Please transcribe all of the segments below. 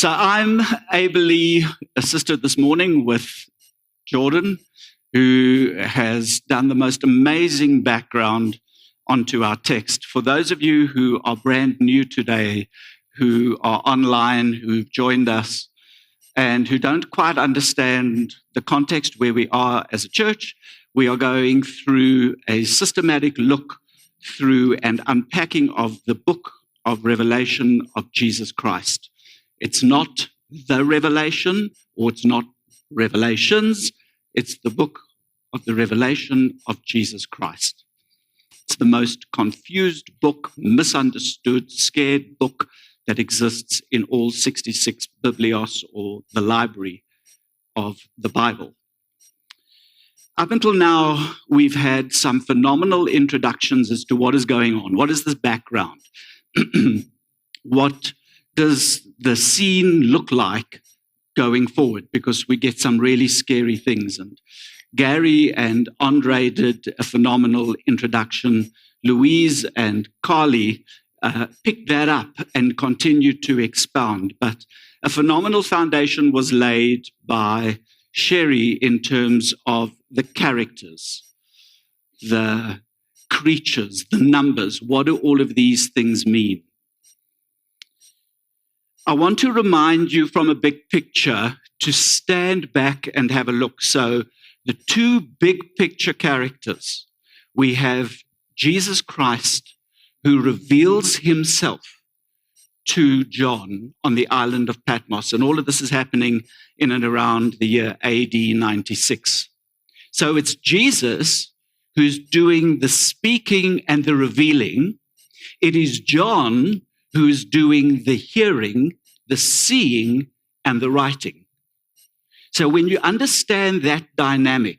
So I'm ably assisted this morning with Jordan, who has done the most amazing background onto our text. For those of you who are brand new today, who are online, who've joined us, and who don't quite understand the context where we are as a church, we are going through a systematic look through and unpacking of the book of Revelation of Jesus Christ. It's not the Revelation, or it's not Revelations. It's the book of the Revelation of Jesus Christ. It's the most confused book, misunderstood, scared book that exists in all 66 biblios, or the library of the Bible. Up until now, we've had some phenomenal introductions as to what is going on. What is this background? What does the scene look like going forward? Because we get some really scary things. And Gary and Andre did a phenomenal introduction. Louise and Carly picked that up and continued to expound. But a phenomenal foundation was laid by Sherry in terms of the characters, the creatures, the numbers. What do all of these things mean? I want to remind you from a big picture to stand back and have a look. So the two big picture characters, we have Jesus Christ, who reveals himself to John on the island of Patmos. And all of this is happening in and around the year AD 96. So it's Jesus who's doing the speaking and the revealing. It is John who's doing the hearing, the seeing, and the writing. So when you understand that dynamic,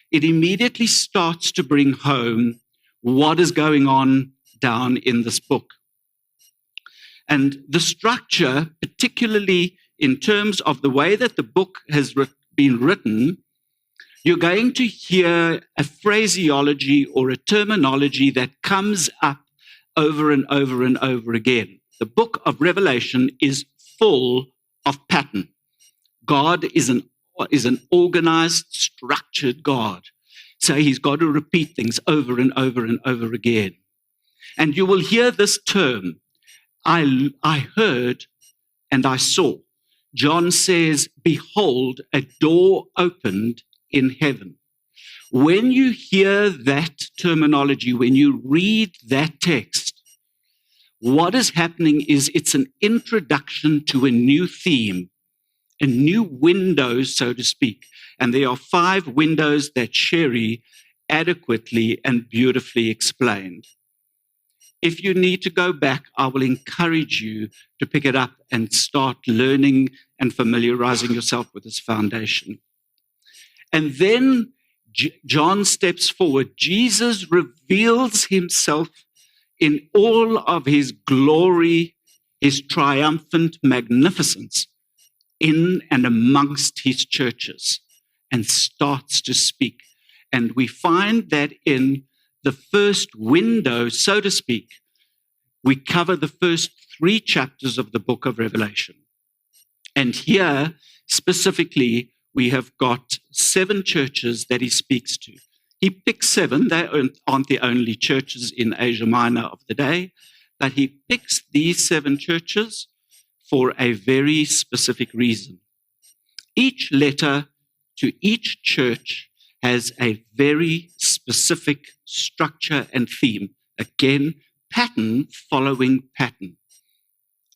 it immediately starts to bring home what is going on down in this book. And the structure, particularly in terms of the way that the book has been written, you're going to hear a phraseology or a terminology that comes up over and over and over again. The book of Revelation is full of pattern. God is an organized, structured God. So he's got to repeat things over and over and over again. And you will hear this term, I heard and I saw. John says, behold, a door opened in heaven. When you hear that terminology, when you read that text, what is happening is it's an introduction to a new theme, a new window, so to speak. And there are 5 windows that Sherry adequately and beautifully explained. If you need to go back, I will encourage you to pick it up and start learning and familiarizing yourself with this foundation. And then John steps forward. Jesus reveals himself in all of his glory, his triumphant magnificence in and amongst his churches, and starts to speak. And we find that in the first window, so to speak, we cover the first 3 chapters of the book of Revelation. And here, specifically, we have got 7 churches that he speaks to. He picks 7. They aren't the only churches in Asia Minor of the day, but he picks these 7 churches for a very specific reason. Each letter to each church has a very specific structure and theme. Again, pattern following pattern.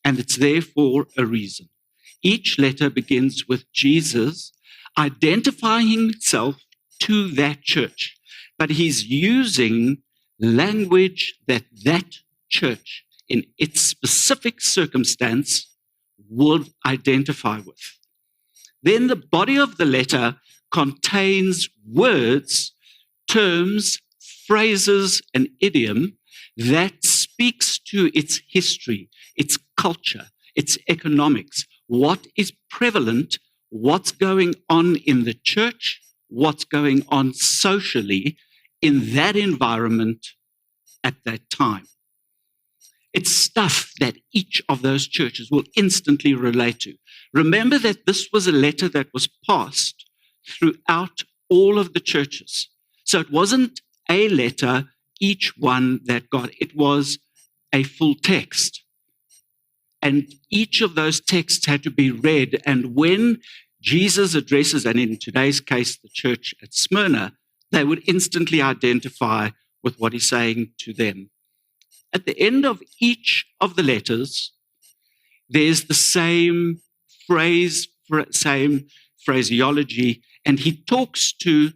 And it's there for a reason. Each letter begins with Jesus identifying himself to that church, but he's using language that church in its specific circumstance would identify with. Then the body of the letter contains words, terms, phrases, and idiom that speaks to its history, its culture, its economics, what is prevalent, what's going on in the church, what's going on socially in that environment at that time. It's stuff that each of those churches will instantly relate to. Remember that this was a letter that was passed throughout all of the churches. So it wasn't a letter, each one that got, it was a full text. And each of those texts had to be read. And when Jesus addresses, and in today's case, the church at Smyrna, they would instantly identify with what he's saying to them. At the end of each of the letters, there's the same phraseology, and he talks to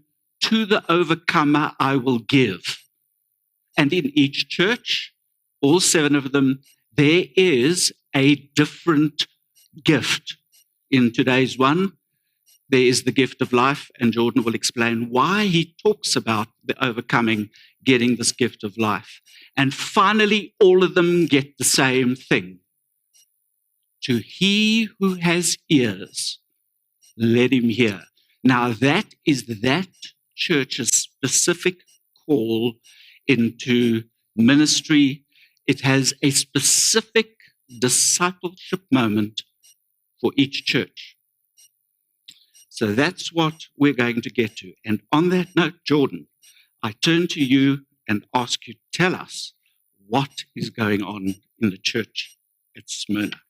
the overcomer I will give. And in each church, all 7 of them, there is a different gift. In today's one, there is the gift of life, and Jordan will explain why he talks about the overcoming getting this gift of life. And finally, all of them get the same thing. To he who has ears, let him hear. Now that is that church's specific call into ministry. It has a specific discipleship moment for each church. So that's what we're going to get to. And on that note, Jordan, I turn to you and ask you to tell us what is going on in the church at Smyrna.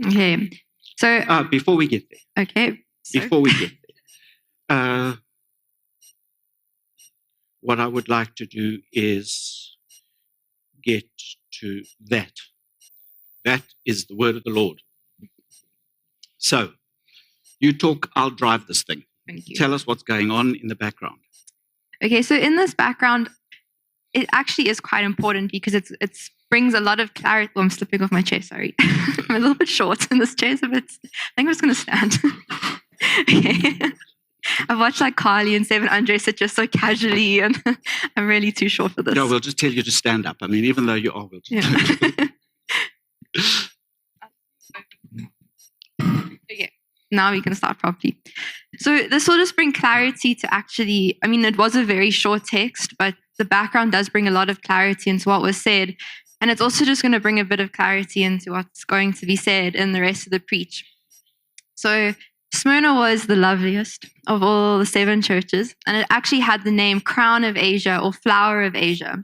Okay. So before we get there. Okay. Before we get there. What I would like to do is get to that. That is the word of the Lord. So, you talk, I'll drive this thing. Thank you. Tell us what's going on in the background. Okay, so in this background, it actually is quite important because it brings a lot of clarity. Oh, I'm slipping off my chair, sorry. I'm a little bit short in this chair, so I think I'm just going to stand. Okay. I've watched like Carly and Seven Andre sit just so casually, and I'm really too short for this. No, we'll just tell you to stand up. I mean, even though you are, we'll just Okay, now we can start properly. So this will just bring clarity to actually, I mean, it was a very short text, but the background does bring a lot of clarity into what was said. And it's also just going to bring a bit of clarity into what's going to be said in the rest of the preach. So Smyrna was the loveliest of all the 7 churches, and it actually had the name Crown of Asia or Flower of Asia.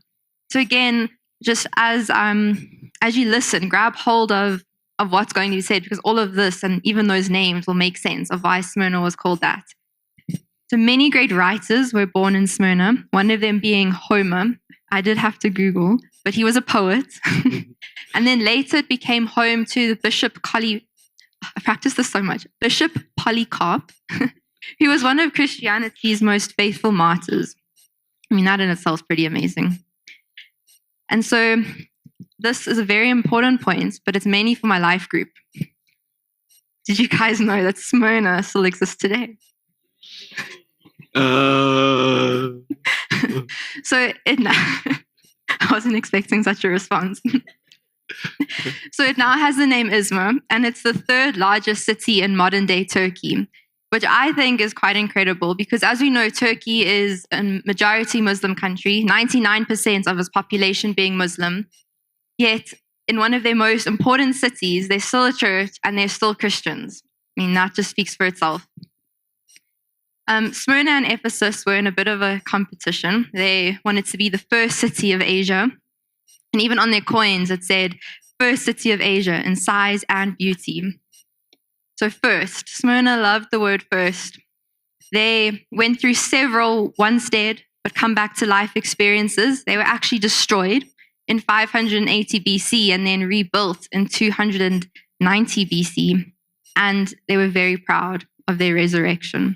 So again, just as you listen, grab hold of what's going to be said, because all of this and even those names will make sense of why Smyrna was called that. So many great writers were born in Smyrna, one of them being Homer. I did have to Google, but he was a poet. And then later it became home to the I practiced this so much. Bishop Polycarp, who was one of Christianity's most faithful martyrs. I mean, that in itself is pretty amazing. And so this is a very important point, but it's mainly for my life group. Did you guys know that Smyrna still exists today? So I wasn't expecting such a response. So it now has the name Izmir, and it's the 3rd largest city in modern day Turkey, which I think is quite incredible because, as we know, Turkey is a majority Muslim country, 99% of its population being Muslim. Yet in one of their most important cities, there's still a church and there's still Christians. I mean, that just speaks for itself. Smyrna and Ephesus were in a bit of a competition. They wanted to be the first city of Asia. And even on their coins, it said, first city of Asia in size and beauty. So first, Smyrna loved the word first. They went through several once dead, but come back to life experiences. They were actually destroyed in 580 BC and then rebuilt in 290 BC. And they were very proud of their resurrection.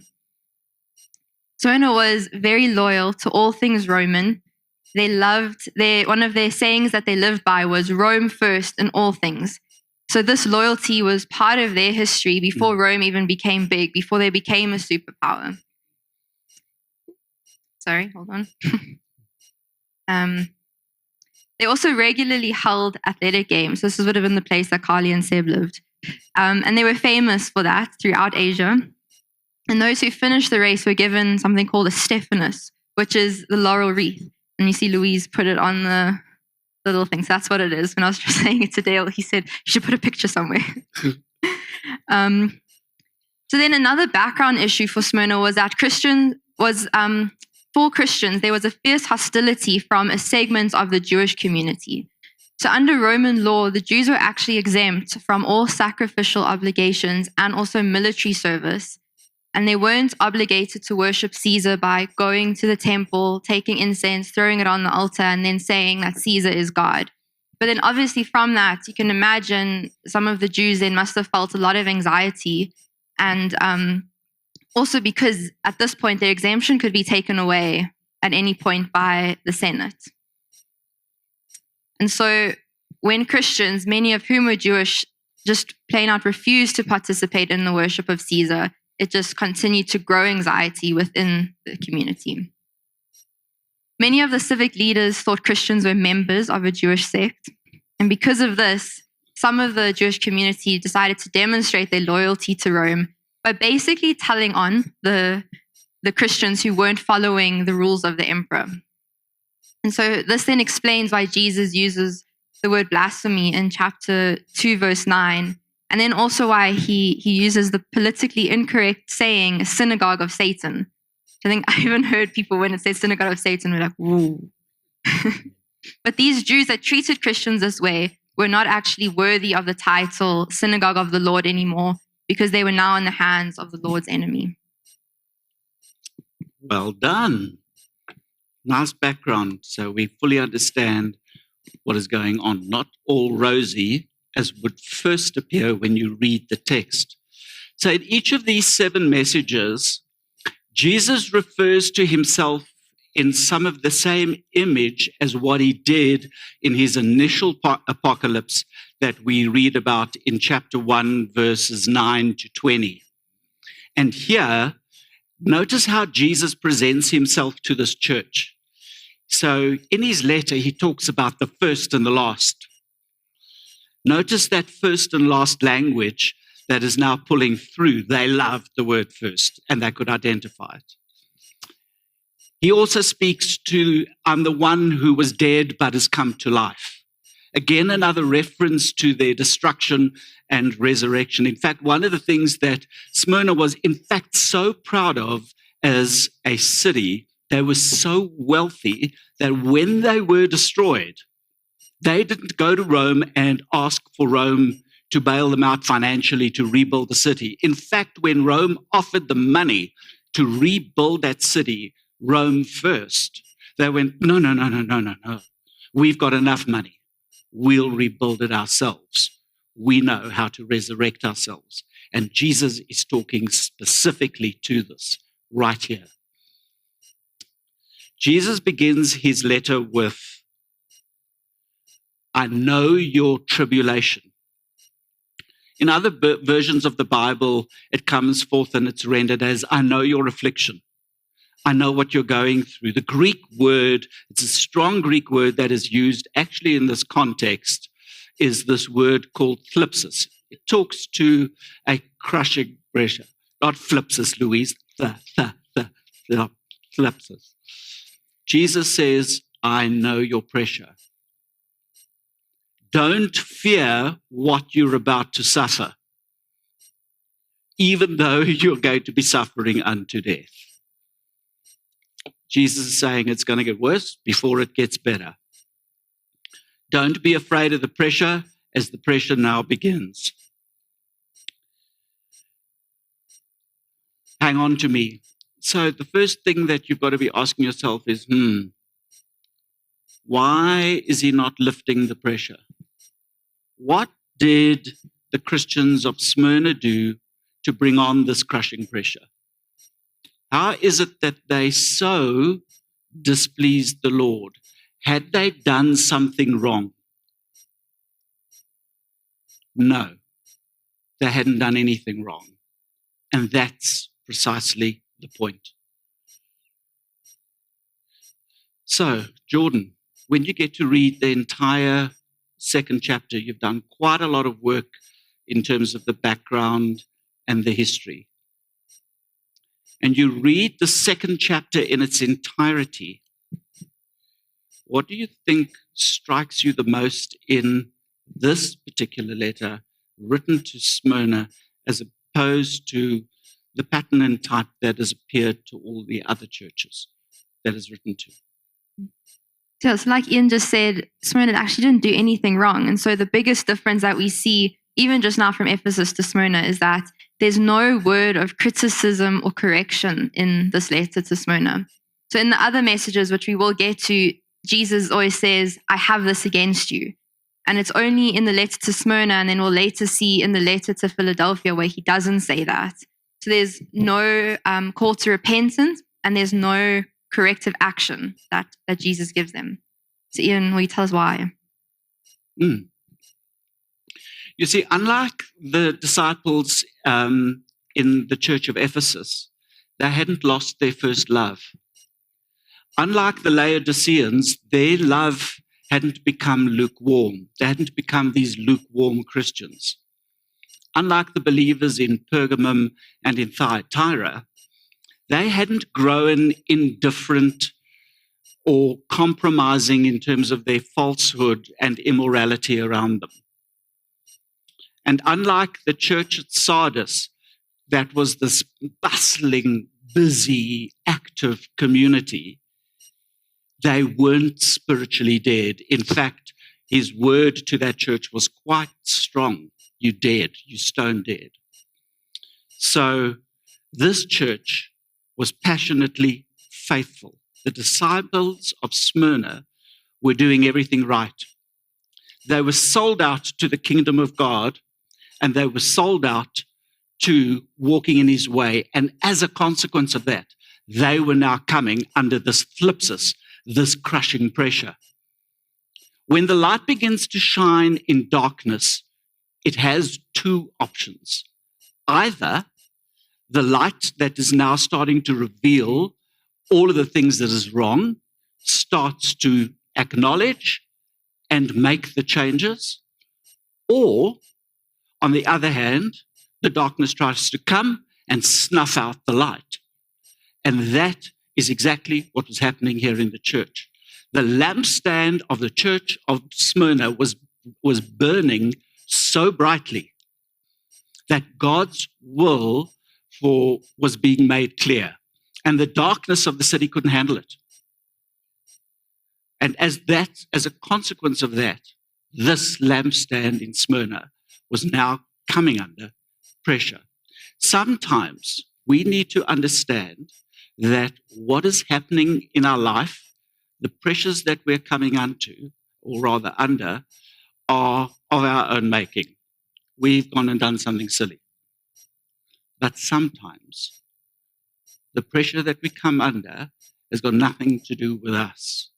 Smyrna was very loyal to all things Roman. They loved one of their sayings that they lived by was Rome first in all things. So this loyalty was part of their history before Rome even became big, before they became a superpower. Sorry, hold on. They also regularly held athletic games. This would have been the place that Carly and Seb lived. And they were famous for that throughout Asia. And those who finished the race were given something called a Stephanus, which is the laurel wreath. And you see Louise put it on the little things. That's what it is. When I was just saying it to Dale, he said, you should put a picture somewhere. So then another background issue for Smyrna was that for Christians, there was a fierce hostility from a segment of the Jewish community. So under Roman law, the Jews were actually exempt from all sacrificial obligations and also military service. And they weren't obligated to worship Caesar by going to the temple, taking incense, throwing it on the altar, and then saying that Caesar is God. But then obviously from that, you can imagine some of the Jews then must have felt a lot of anxiety. And also because at this point, their exemption could be taken away at any point by the Senate. And so when Christians, many of whom were Jewish, just plain out refused to participate in the worship of Caesar, it just continued to grow anxiety within the community. Many of the civic leaders thought Christians were members of a Jewish sect. And because of this, some of the Jewish community decided to demonstrate their loyalty to Rome by basically telling on the Christians who weren't following the rules of the emperor. And so this then explains why Jesus uses the word blasphemy in chapter 2, verse 9. And then also why he uses the politically incorrect saying, synagogue of Satan. I think I even heard people when it says synagogue of Satan, were like, whoa. But these Jews that treated Christians this way were not actually worthy of the title synagogue of the Lord anymore, because they were now in the hands of the Lord's enemy. Well done. Nice background, so we fully understand what is going on. Not all rosy, as would first appear when you read the text. So in each of these 7 messages, Jesus refers to himself in some of the same image as what he did in his initial apocalypse that we read about in chapter 1, verses 9 to 20. And here, notice how Jesus presents himself to this church. So in his letter, he talks about the first and the last. Notice that first and last language that is now pulling through. They loved the word first, and they could identify it. He also speaks to, I'm the one who was dead but has come to life. Again, another reference to their destruction and resurrection. In fact, one of the things that Smyrna was in fact so proud of as a city, they were so wealthy that when they were destroyed, they didn't go to Rome and ask for Rome to bail them out financially to rebuild the city. In fact, when Rome offered them money to rebuild that city, Rome first, they went, no. We've got enough money. We'll rebuild it ourselves. We know how to resurrect ourselves. And Jesus is talking specifically to this right here. Jesus begins his letter with, I know your tribulation. In other versions of the Bible, it comes forth and it's rendered as, I know your affliction. I know what you're going through. The Greek word, it's a strong Greek word that is used actually in this context, is this word called thlipsis. It talks to a crushing pressure, not flipsis, Louise, thlipsis. Jesus says, I know your pressure. Don't fear what you're about to suffer, even though you're going to be suffering unto death. Jesus is saying it's going to get worse before it gets better. Don't be afraid of the pressure as the pressure now begins. Hang on to me. So the first thing that you've got to be asking yourself is, why is he not lifting the pressure? What did the Christians of Smyrna do to bring on this crushing pressure? How is it that they so displeased the Lord? Had they done something wrong? No, they hadn't done anything wrong. And that's precisely the point. So, Jordan, when you get to read the entire 2nd chapter, you've done quite a lot of work in terms of the background and the history. And you read the 2nd chapter in its entirety, What do you think strikes you the most in this particular letter written to Smyrna as opposed to the pattern and type that has appeared to all the other churches that is written to? So like Ian just said, Smyrna actually didn't do anything wrong. And so the biggest difference that we see, even just now from Ephesus to Smyrna, is that there's no word of criticism or correction in this letter to Smyrna. So in the other messages, which we will get to, Jesus always says, I have this against you. And it's only in the letter to Smyrna, and then we'll later see in the letter to Philadelphia where he doesn't say that. So there's no call to repentance, and there's no corrective action that Jesus gives them. So Ian, will you tell us why? You see, unlike the disciples in the church of Ephesus, they hadn't lost their first love. Unlike the Laodiceans, their love hadn't become lukewarm. They hadn't become these lukewarm Christians. Unlike the believers in Pergamum and in Thyatira, they hadn't grown indifferent or compromising in terms of their falsehood and immorality around them. And unlike the church at Sardis, that was this bustling, busy, active community, they weren't spiritually dead. In fact, his word to that church was quite strong. You dead, you stone dead. So this church was passionately faithful. The disciples of Smyrna were doing everything right. They were sold out to the kingdom of God, and they were sold out to walking in his way. And as a consequence of that, they were now coming under this thlipsis, this crushing pressure. When the light begins to shine in darkness, it has two options. Either the light that is now starting to reveal all of the things that is wrong starts to acknowledge and make the changes, or on the other hand, the darkness tries to come and snuff out the light. And that is exactly what was happening here in the church. The lampstand of the church of Smyrna was burning so brightly that God's will was being made clear, and the darkness of the city couldn't handle it. And as a consequence of that, this lampstand in Smyrna was now coming under pressure. Sometimes we need to understand that what is happening in our life, the pressures that we're coming onto, or rather under, are of our own making. We've gone and done something silly. But sometimes the pressure that we come under has got nothing to do with us.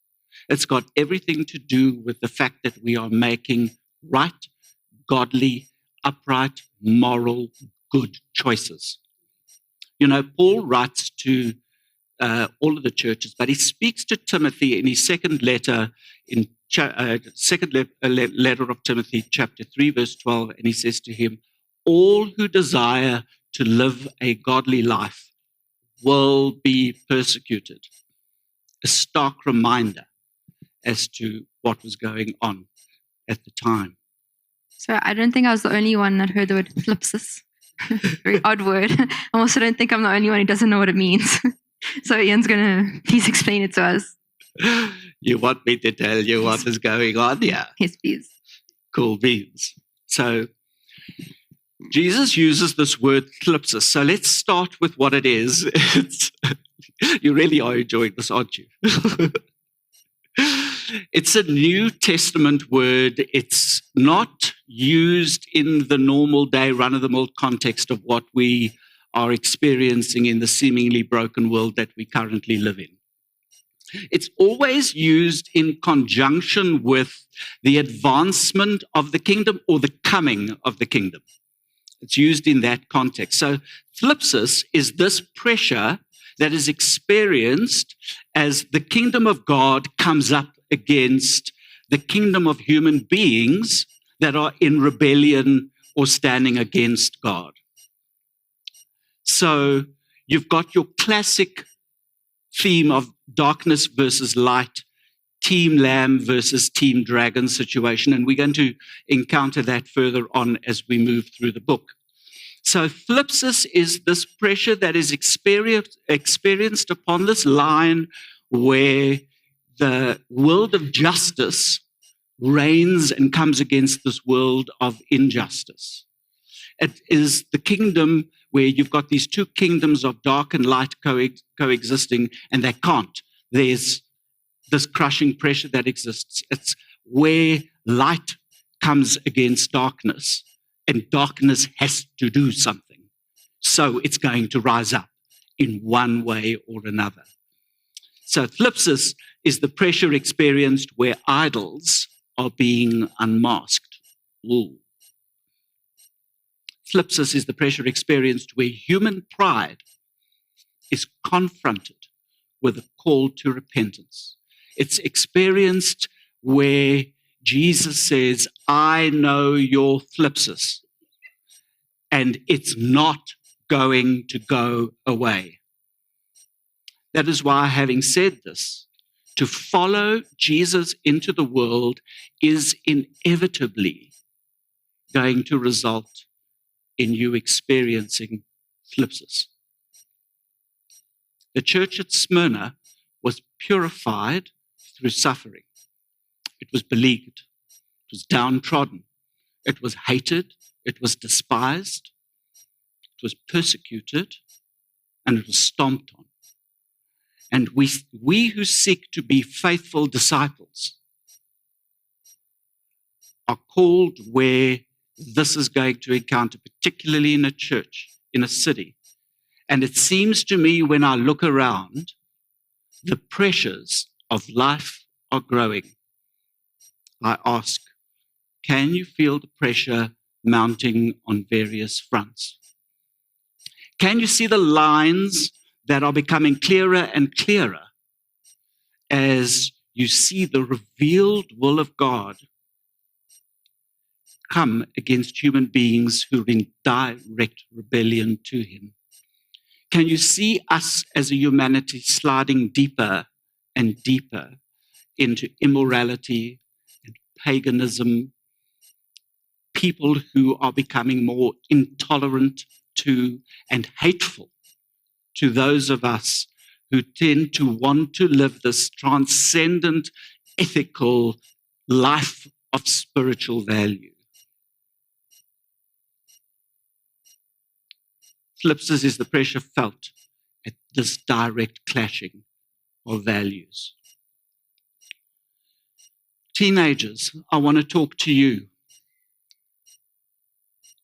It's got everything to do with the fact that we are making right, godly, upright, moral, good choices. You know, Paul writes to all of the churches, but he speaks to Timothy in his second letter, in letter of Timothy, chapter 3, verse 12, and he says to him, all who desire to live a godly life will be persecuted. A stark reminder as to what was going on at the time. So I don't think I was the only one that heard the word thlipsis. Very odd word. I also don't think I'm the only one who doesn't know what it means. So Ian's going to please explain it to us. You want me to tell you what is going on here? Yes, please. Cool beans. So Jesus uses this word thlipsis. So let's start with what it is. You really are enjoying this, aren't you? It's a New Testament word. It's not used in the normal day, run-of-the-mill context of what we are experiencing in the seemingly broken world that we currently live in. It's always used in conjunction with the advancement of the kingdom or the coming of the kingdom. It's used in that context. So thlipsis is this pressure that is experienced as the kingdom of God comes up against the kingdom of human beings that are in rebellion or standing against God. So you've got your classic theme of darkness versus light, team lamb versus team dragon situation, and we're going to encounter that further on as we move through the book. So thlipsis is this pressure that is experienced upon this line where the world of justice reigns and comes against this world of injustice. It is the kingdom where you've got these two kingdoms of dark and light coexisting, and they can't. There's this crushing pressure that exists. It's where light comes against darkness, and darkness has to do something. So it's going to rise up in one way or another. So thlipsis is the pressure experienced where idols are being unmasked. Ooh. Thlipsis is the pressure experienced where human pride is confronted with a call to repentance. It's experienced where Jesus says, I know your thlipsis, and it's not going to go away. That is why, having said this, to follow Jesus into the world is inevitably going to result in you experiencing thlipsis. The church at Smyrna was purified through suffering. It was beleaguered. It was downtrodden. It was hated. It was despised. It was persecuted. And it was stomped on. And we who seek to be faithful disciples are called where this is going to encounter, particularly in a church, in a city. And it seems to me when I look around, the pressures of life are growing. I ask, can you feel the pressure mounting on various fronts? Can you see the lines that are becoming clearer and clearer as you see the revealed will of God come against human beings who are in direct rebellion to him? Can you see us as a humanity sliding deeper and deeper into immorality and paganism, people who are becoming more intolerant to and hateful to those of us who tend to want to live this transcendent, ethical life of spiritual value? Thlipsis is the pressure felt at this direct clashing of values. Teenagers, I want to talk to you.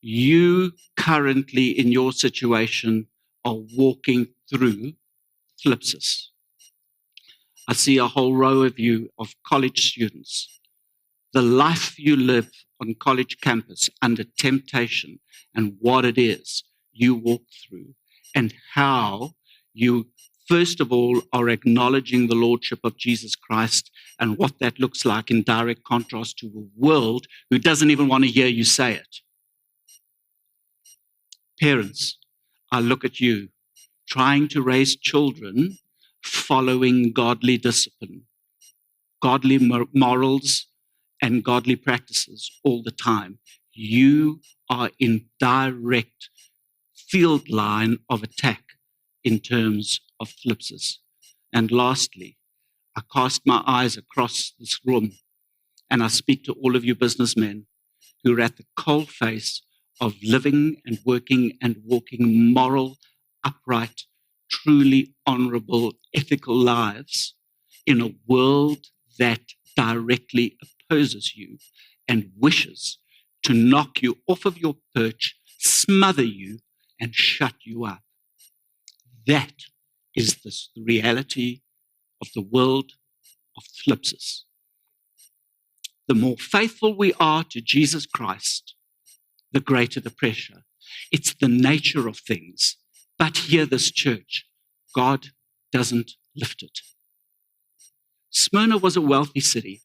You currently in your situation are walking through thlipsis. I see a whole row of you of college students. The life you live on college campus under temptation and what it is you walk through, and how you, first of all, are acknowledging the Lordship of Jesus Christ and what that looks like in direct contrast to a world who doesn't even want to hear you say it. Parents, I look at you trying to raise children following godly discipline, godly morals, and godly practices all the time. You are in direct field line of attack in terms of thlipsis. And lastly, I cast my eyes across this room and I speak to all of you businessmen who are at the coalface of living and working and walking moral, upright, truly honorable, ethical lives in a world that directly opposes you and wishes to knock you off of your perch, smother you, and shut you up. That is the reality of the world of thlipsis. The more faithful we are to Jesus Christ, the greater the pressure. It's the nature of things. But hear this, church, God doesn't lift it. Smyrna was a wealthy city.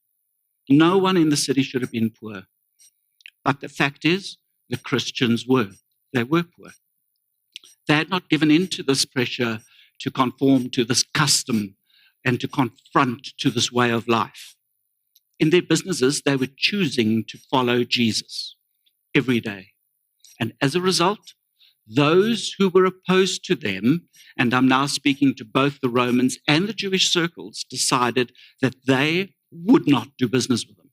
No one in the city should have been poor. But the fact is, the Christians were. They were poor. They had not given in to this pressure to conform to this custom and to confront to this way of life. In their businesses, they were choosing to follow Jesus every day. And as a result, those who were opposed to them, and I'm now speaking to both the Romans and the Jewish circles, decided that they would not do business with them.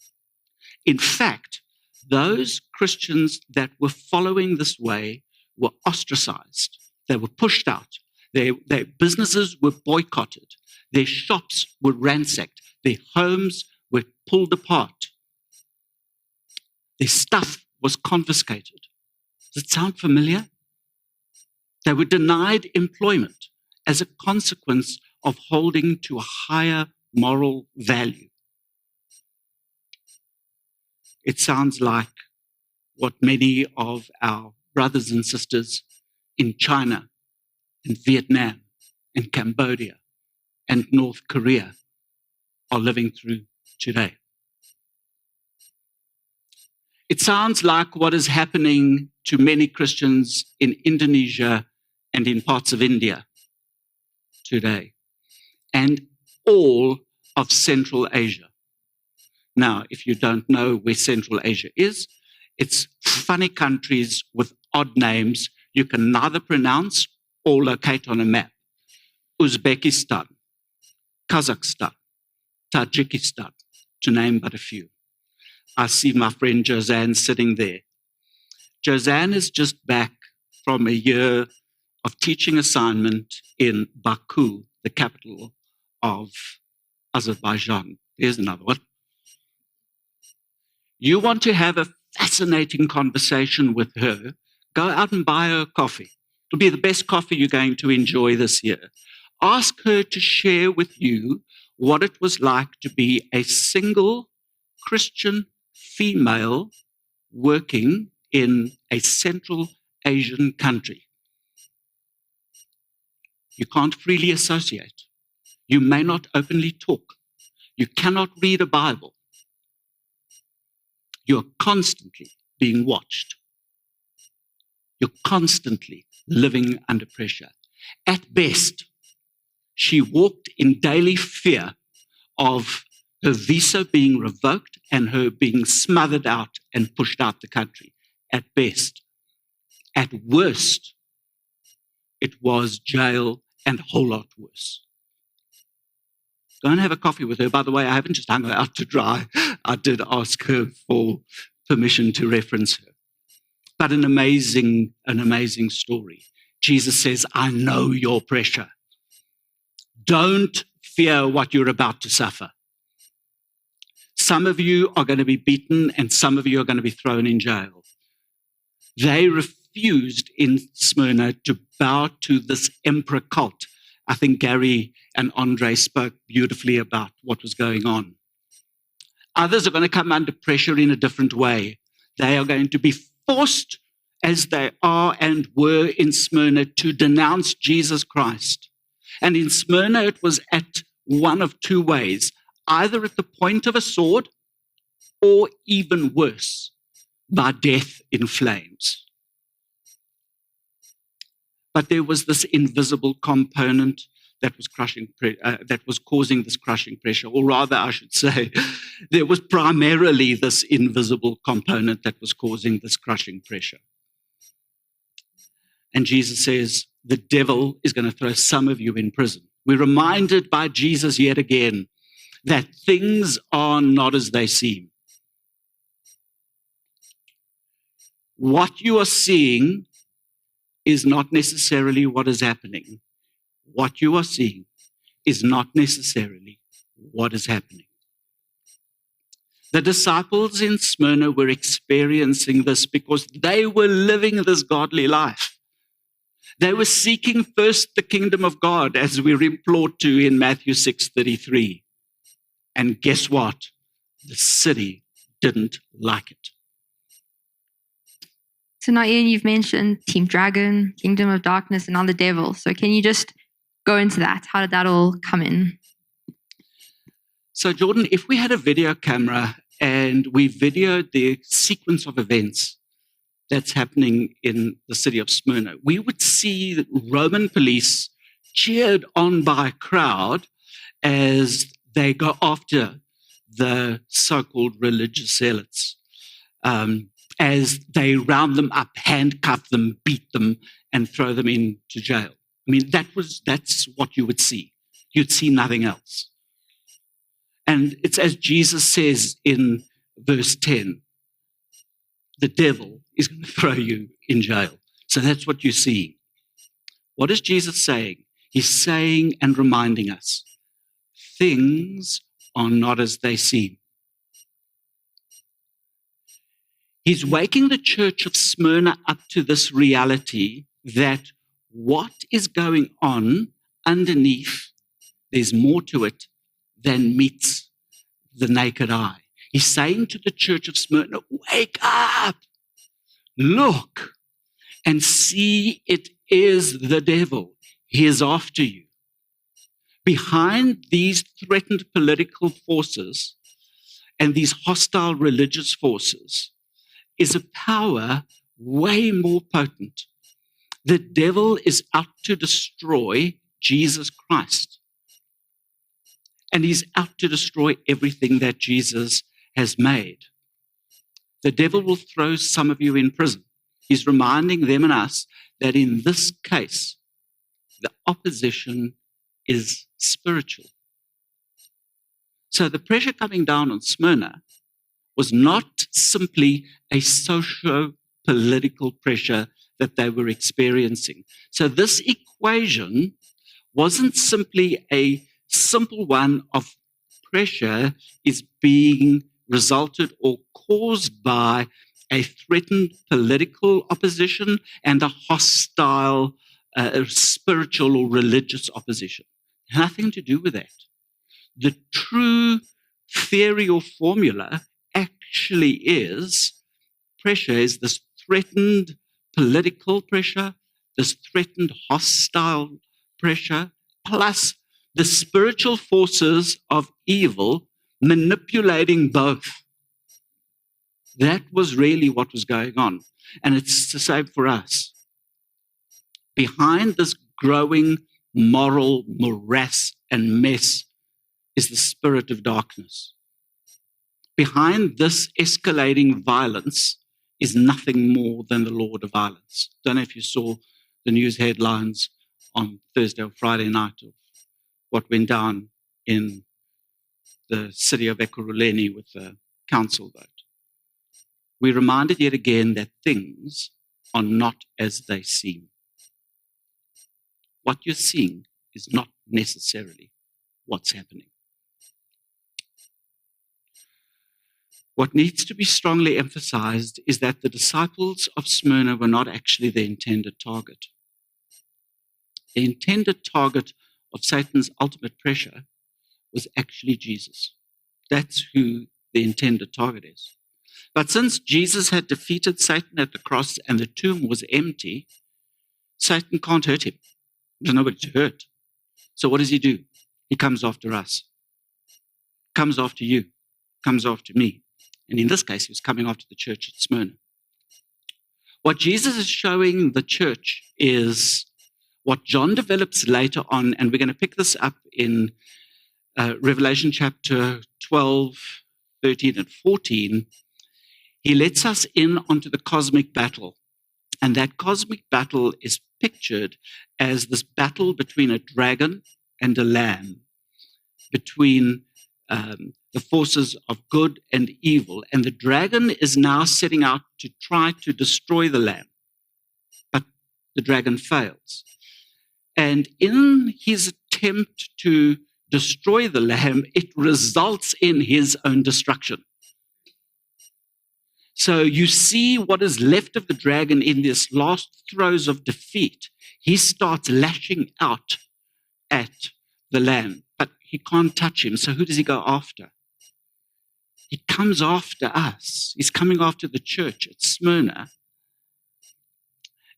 In fact, those Christians that were following this way were ostracized. They were pushed out. Their businesses were boycotted. Their shops were ransacked. Their homes were pulled apart. Their stuff was confiscated. Does it sound familiar? They were denied employment as a consequence of holding to a higher moral value. It sounds like what many of our brothers and sisters in China, in Vietnam, in Cambodia, and North Korea are living through today. It sounds like what is happening to many Christians in Indonesia and in parts of India today, and all of Central Asia. Now, if you don't know where Central Asia is, it's funny countries with odd names you can neither pronounce or locate on a map. Uzbekistan, Kazakhstan, Tajikistan, to name but a few. I see my friend Josanne sitting there. Josanne is just back from a year of teaching assignment in Baku, the capital of Azerbaijan. Here's another one. You want to have a fascinating conversation with her, go out and buy her coffee. It'll be the best coffee you're going to enjoy this year. Ask her to share with you what it was like to be a single Christian female working in a Central Asian country. You can't freely associate. You may not openly talk. You cannot read a Bible. You're constantly being watched. You're constantly living under pressure. At best, she walked in daily fear of her visa being revoked and her being smothered out and pushed out the country. At best. At worst, it was jail and a whole lot worse. Go and have a coffee with her. By the way, I haven't just hung her out to dry. I did ask her for permission to reference her. But an amazing story. Jesus says, I know your pressure. Don't fear what you're about to suffer. Some of you are going to be beaten and some of you are going to be thrown in jail. They refused in Smyrna to bow to this emperor cult. I think Gary and Andre spoke beautifully about what was going on. Others are going to come under pressure in a different way. They are going to be forced, as they are and were in Smyrna, to denounce Jesus Christ. And in Smyrna, it was at one of two ways, either at the point of a sword or even worse, by death in flames. But there was this invisible component that was that was causing this crushing pressure, or rather, I should say, there was primarily this invisible component that was causing this crushing pressure. And Jesus says, the devil is going to throw some of you in prison. We're reminded by Jesus yet again that things are not as they seem. What you are seeing is not necessarily what is happening. What you are seeing is not necessarily what is happening. The disciples in Smyrna were experiencing this because they were living this godly life. They were seeking first the kingdom of God, as we're implored to in Matthew 6:33. And guess what? The city didn't like it. So now, Ian, you've mentioned Team Dragon, Kingdom of Darkness, and now the devil. So can you just go into that? How did that all come in? So Jordan, if we had a video camera and we videoed the sequence of events that's happening in the city of Smyrna, we would see that Roman police cheered on by a crowd as they go after the so-called religious zealots, as they round them up, handcuff them, beat them, and throw them into jail. I mean, that's what you would see. You'd see nothing else. And it's as Jesus says in verse 10, the devil is going to throw you in jail. So that's what you see. What is Jesus saying? He's saying and reminding us, things are not as they seem. He's waking the church of Smyrna up to this reality that what is going on underneath, there's more to it than meets the naked eye. He's saying to the church of Smyrna, wake up, look, and see it is the devil. He is after you. Behind these threatened political forces and these hostile religious forces is a power way more potent. The devil is out to destroy Jesus Christ. And he's out to destroy everything that Jesus has made. The devil will throw some of you in prison. He's reminding them and us that in this case, the opposition is spiritual. So the pressure coming down on Smyrna was not simply a socio-political pressure that they were experiencing. So this equation wasn't simply a simple one of pressure is being resulted or caused by a threatened political opposition and a hostile spiritual or religious opposition. Nothing to do with that. The true theory or formula actually is pressure is this threatened political pressure, this threatened hostile pressure, plus the spiritual forces of evil manipulating both. That was really what was going on. And it's the same for us. Behind this growing moral morass and mess is the spirit of darkness. Behind this escalating violence is nothing more than the Lord of violence. Don't know if you saw the news headlines on Thursday or Friday night of what went down in the city of Ekurhuleni with the council vote. We're reminded yet again that things are not as they seem. What you're seeing is not necessarily what's happening. What needs to be strongly emphasized is that the disciples of Smyrna were not actually the intended target. The intended target of Satan's ultimate pressure was actually Jesus. That's who the intended target is. But since Jesus had defeated Satan at the cross and the tomb was empty, Satan can't hurt him. There's nobody to hurt. So what does he do? He comes after us, comes after you, comes after me. And in this case, he was coming after the church at Smyrna. What Jesus is showing the church is what John develops later on, and we're going to pick this up in Revelation chapter 12, 13, and 14. He lets us in onto the cosmic battle. And that cosmic battle is pictured as this battle between a dragon and a lamb, between the forces of good and evil. And the dragon is now setting out to try to destroy the lamb. But the dragon fails. And in his attempt to destroy the lamb, it results in his own destruction. So you see what is left of the dragon in this last throes of defeat. He starts lashing out at the lamb, but he can't touch him. So who does he go after? He comes after us. He's coming after the church at Smyrna.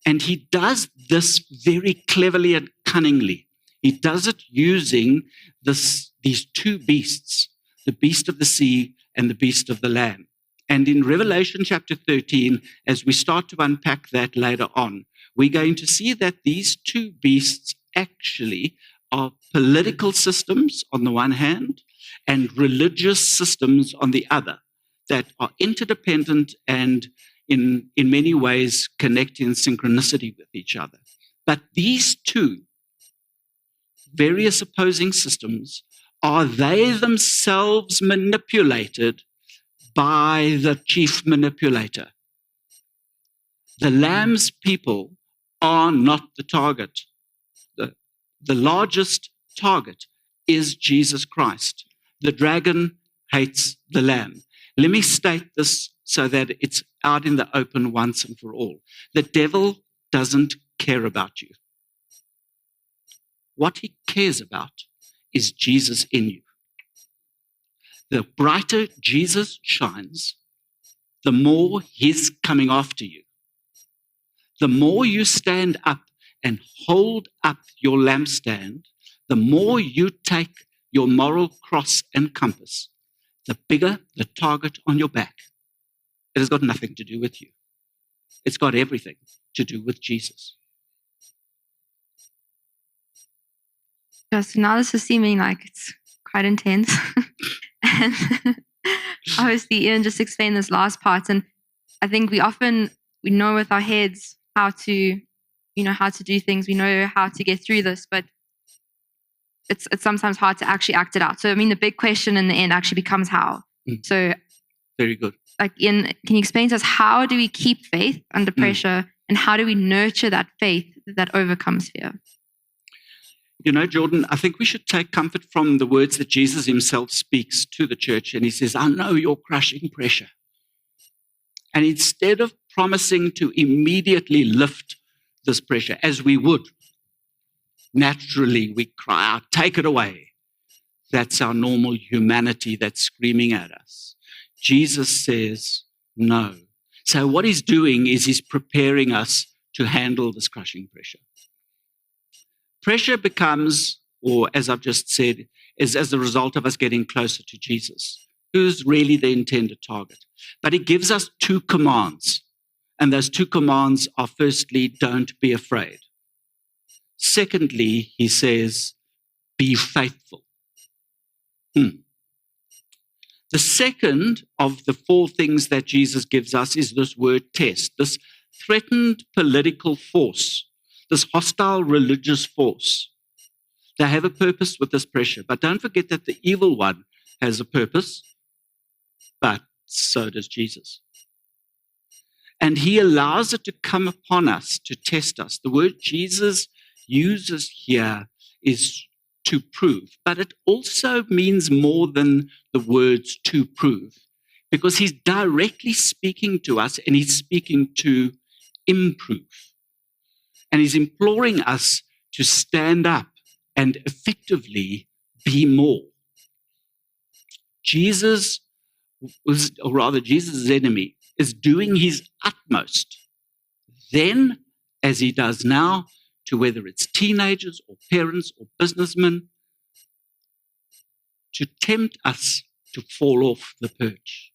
And he does this very cleverly and cunningly. He does it using these two beasts, the beast of the sea and the beast of the land. And in Revelation chapter 13, as we start to unpack that later on, we're going to see that these two beasts actually are political systems on the one hand and religious systems on the other that are interdependent and in many ways connect in synchronicity with each other. But these two various opposing systems, are they themselves manipulated by the chief manipulator? The Lamb's people are not the target. The largest target is Jesus Christ. The dragon hates the Lamb. Let me state this so that it's out in the open once and for all. The devil doesn't care about you. What he cares about is Jesus in you. The brighter Jesus shines, the more he's coming after you. The more you stand up and hold up your lampstand, the more you take your moral cross and compass, the bigger the target on your back. It has got nothing to do with you. It's got everything to do with Jesus. Yeah, so now this is seeming like it's quite intense. And obviously Ian just explained this last part, and I think we know with our heads how to do things, we know how to get through this, but it's sometimes hard to actually act it out. So I mean the big question in the end actually becomes how. So very good. Like Ian, can you explain to us, how do we keep faith under pressure, and how do we nurture that faith that overcomes fear? You know, Jordan, I think we should take comfort from the words that Jesus himself speaks to the church. And he says, I know you're crushing pressure. And instead of promising to immediately lift this pressure, as we would, naturally we cry out, take it away. That's our normal humanity that's screaming at us. Jesus says, no. So what he's doing is he's preparing us to handle this crushing pressure. Pressure becomes, or as I've just said, is as a result of us getting closer to Jesus, who's really the intended target. But he gives us two commands. And those two commands are, firstly, don't be afraid. Secondly, he says, be faithful. The second of the four things that Jesus gives us is this word test, this threatened political force, this hostile religious force. They have a purpose with this pressure. But don't forget that the evil one has a purpose, but so does Jesus. And he allows it to come upon us to test us. The word Jesus uses here is to prove, but it also means more than the words to prove, because he's directly speaking to us and he's speaking to improve. And he's imploring us to stand up and effectively be more. Jesus' enemy is doing his utmost then, as he does now, to whether it's teenagers or parents or businessmen, to tempt us to fall off the perch,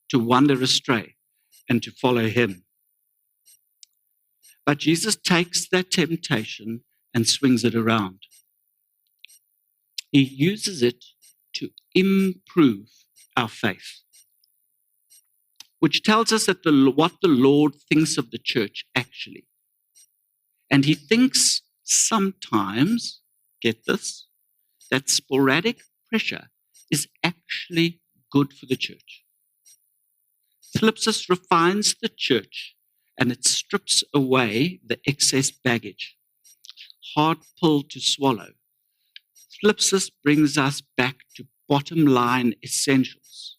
to wander astray, and to follow him. But Jesus takes that temptation and swings it around. He uses it to improve our faith, which tells us that what the Lord thinks of the church actually. And he thinks sometimes, get this, that sporadic pressure is actually good for the church. Thlipsis refines the church and it strips away the excess baggage. Hard pill to swallow. Thlipsis brings us back to bottom line essentials.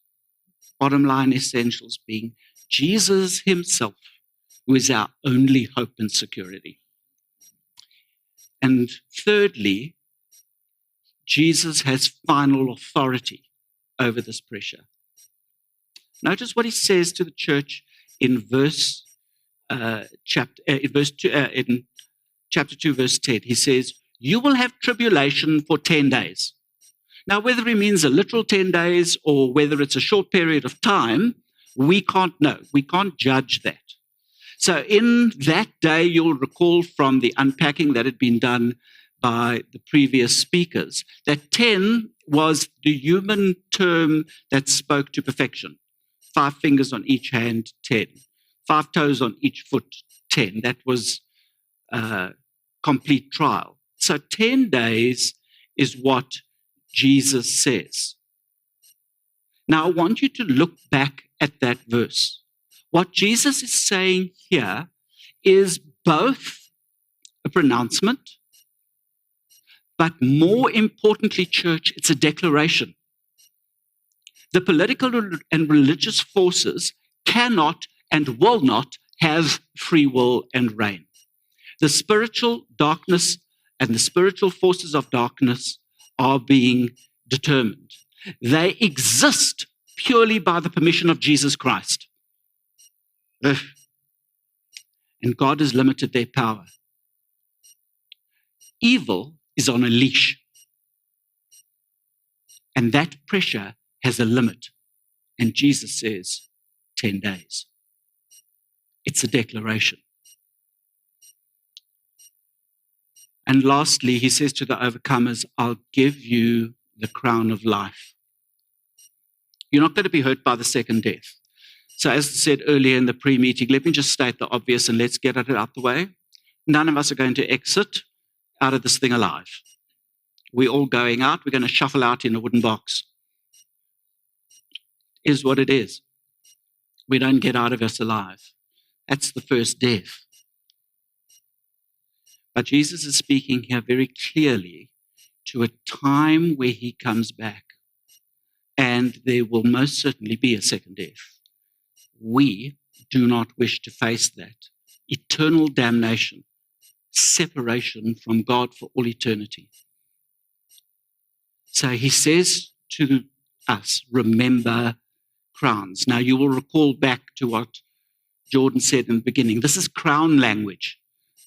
Bottom line essentials being Jesus himself, who is our only hope and security. And thirdly, Jesus has final authority over this pressure. Notice what he says to the church in chapter 2, verse 10. He says, you will have tribulation for 10 days. Now, whether he means a literal 10 days or whether it's a short period of time, we can't know. We can't judge that. So in that day, you'll recall from the unpacking that had been done by the previous speakers, that 10 was the human term that spoke to perfection. 5 fingers on each hand, 10. 5 toes on each foot, 10. That was complete trial. So 10 days is what Jesus says. Now, I want you to look back at that verse. What Jesus is saying here is both a pronouncement, but more importantly, church, it's a declaration. The political and religious forces cannot and will not have free will and reign. The spiritual darkness and the spiritual forces of darkness are being determined. They exist purely by the permission of Jesus Christ. And God has limited their power. Evil is on a leash. And that pressure has a limit. And Jesus says 10 days. It's a declaration. And lastly, he says to the overcomers, I'll give you the crown of life. You're not going to be hurt by the second death. So as I said earlier in the pre-meeting, let me just state the obvious and let's get it out the way. None of us are going to exit out of this thing alive. We're all going out. We're going to shuffle out in a wooden box. It is what it is. We don't get out of us alive. That's the first death. But Jesus is speaking here very clearly to a time where he comes back. And there will most certainly be a second death. We do not wish to face that. Eternal damnation, separation from God for all eternity. So he says to us, remember crowns. Now you will recall back to what Jordan said in the beginning. This is crown language.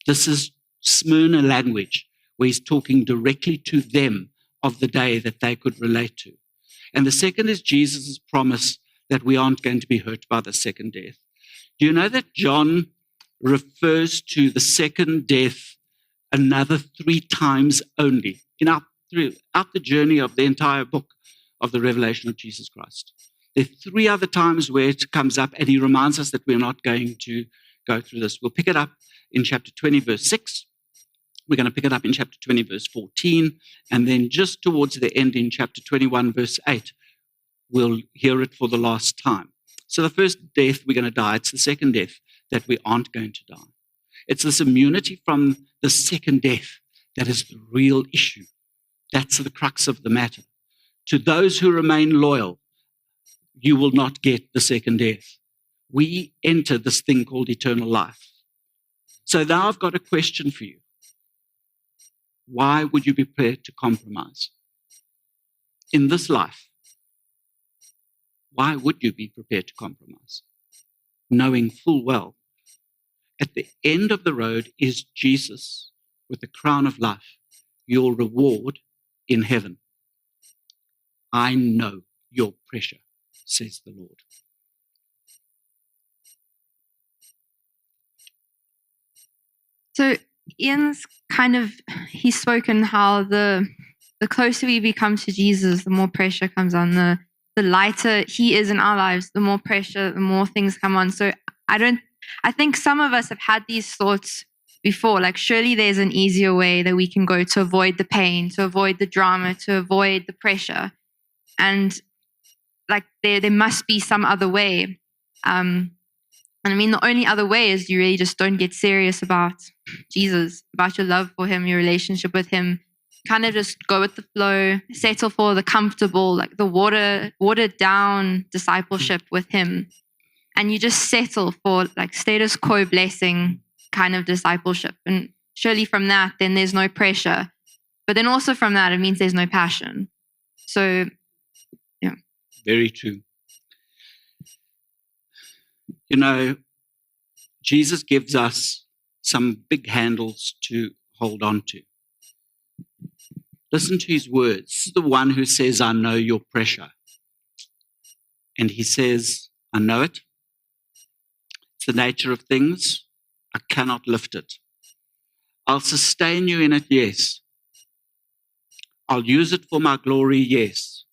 This is Smyrna language, where he's talking directly to them of the day that they could relate to. And the second is Jesus' promise that we aren't going to be hurt by the second death. Do you know that John refers to the second death another 3 times only throughout the journey of the entire book of the revelation of Jesus Christ? There are 3 other times where it comes up, and he reminds us that we're not going to go through this. We'll pick it up in chapter 20, verse 6. We're going to pick it up in chapter 20, verse 14. And then just towards the end in chapter 21, verse 8, we'll hear it for the last time. So the first death we're going to die. It's the second death that we aren't going to die. It's this immunity from the second death that is the real issue. That's the crux of the matter. To those who remain loyal, you will not get the second death. We enter this thing called eternal life. So now I've got a question for you. Why would you be prepared to compromise? In this life, why would you be prepared to compromise? Knowing full well, at the end of the road is Jesus with the crown of life, your reward in heaven. I know your pressure, says the Lord. So Ian's he's spoken how the closer we become to Jesus, the more pressure comes on. The lighter he is in our lives, the more pressure, the more things come on. So I think some of us have had these thoughts before, like surely there's an easier way that we can go to avoid the pain, to avoid the drama, to avoid the pressure. And like there must be some other way. And I mean, the only other way is you really just don't get serious about Jesus, about your love for him, your relationship with him. Kind of just go with the flow, settle for the comfortable, like the watered down discipleship with him. And you just settle for like status quo blessing kind of discipleship. And surely from that, then there's no pressure. But then also from that, it means there's no passion. So, yeah. Very true. You know, Jesus gives us some big handles to hold on to. Listen to his words. This is the one who says, I know your pressure. And he says, I know it. It's the nature of things. I cannot lift it. I'll sustain you in it, yes, I'll use it for my glory, yes.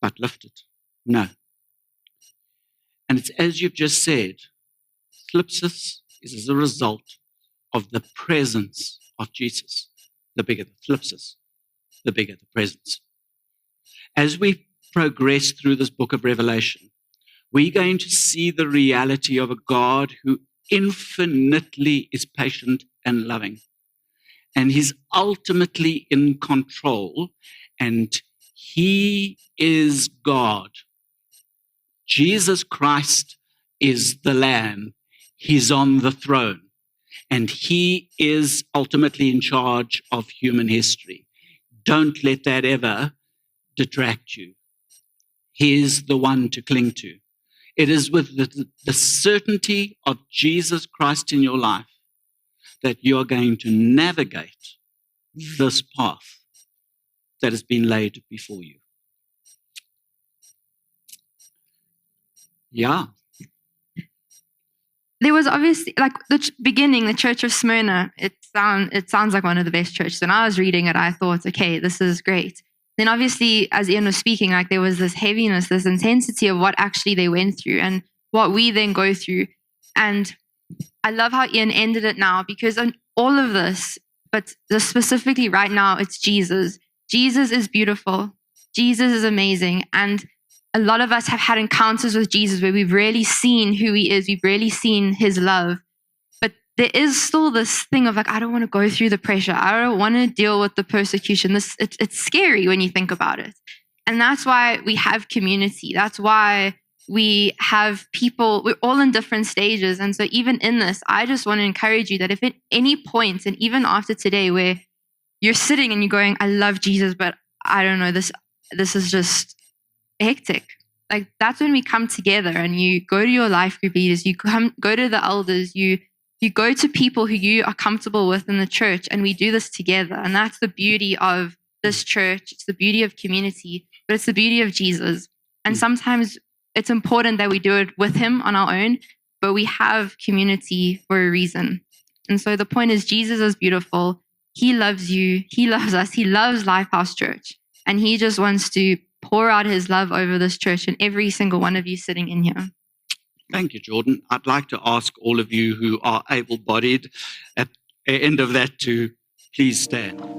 But lift it, no. And it's as you've just said, thlipsis is as a result of the presence of Jesus. The bigger the thlipsis, the bigger the presence. As we progress through this book of Revelation, we're going to see the reality of a God who infinitely is patient and loving. And he's ultimately in control, and he is God. Jesus Christ is the Lamb. He's on the throne, and he is ultimately in charge of human history. Don't let that ever detract you. He is the one to cling to. It is with the certainty of Jesus Christ in your life that you're going to navigate this path that has been laid before you. Yeah. There was obviously, like the beginning, the Church of Smyrna, it sounds like one of the best churches. When I was reading it, I thought, okay, this is great. Then obviously, as Ian was speaking, like there was this heaviness, this intensity of what actually they went through and what we then go through. And I love how Ian ended it now, because on all of this, but specifically right now, it's Jesus. Jesus is beautiful. Jesus is amazing. And a lot of us have had encounters with Jesus where we've really seen who he is. We've really seen his love. But there is still this thing of like, I don't want to go through the pressure. I don't want to deal with the persecution. It's scary when you think about it. And that's why we have community. That's why we have people, we're all in different stages. And so even in this, I just want to encourage you that if at any point, and even after today, where you're sitting and you're going, I love Jesus, but I don't know, this is just hectic. Like that's when we come together and you go to your life group leaders, you go to the elders, you go to people who you are comfortable with in the church, and we do this together. And that's the beauty of this church. It's the beauty of community, but it's the beauty of Jesus. And sometimes it's important that we do it with him on our own, but we have community for a reason. And so the point is, Jesus is beautiful. He loves you. He loves us. He loves Lifehouse Church. And he just wants to pour out his love over this church and every single one of you sitting in here. Thank you, Jordan. I'd like to ask all of you who are able-bodied at the end of that to please stand.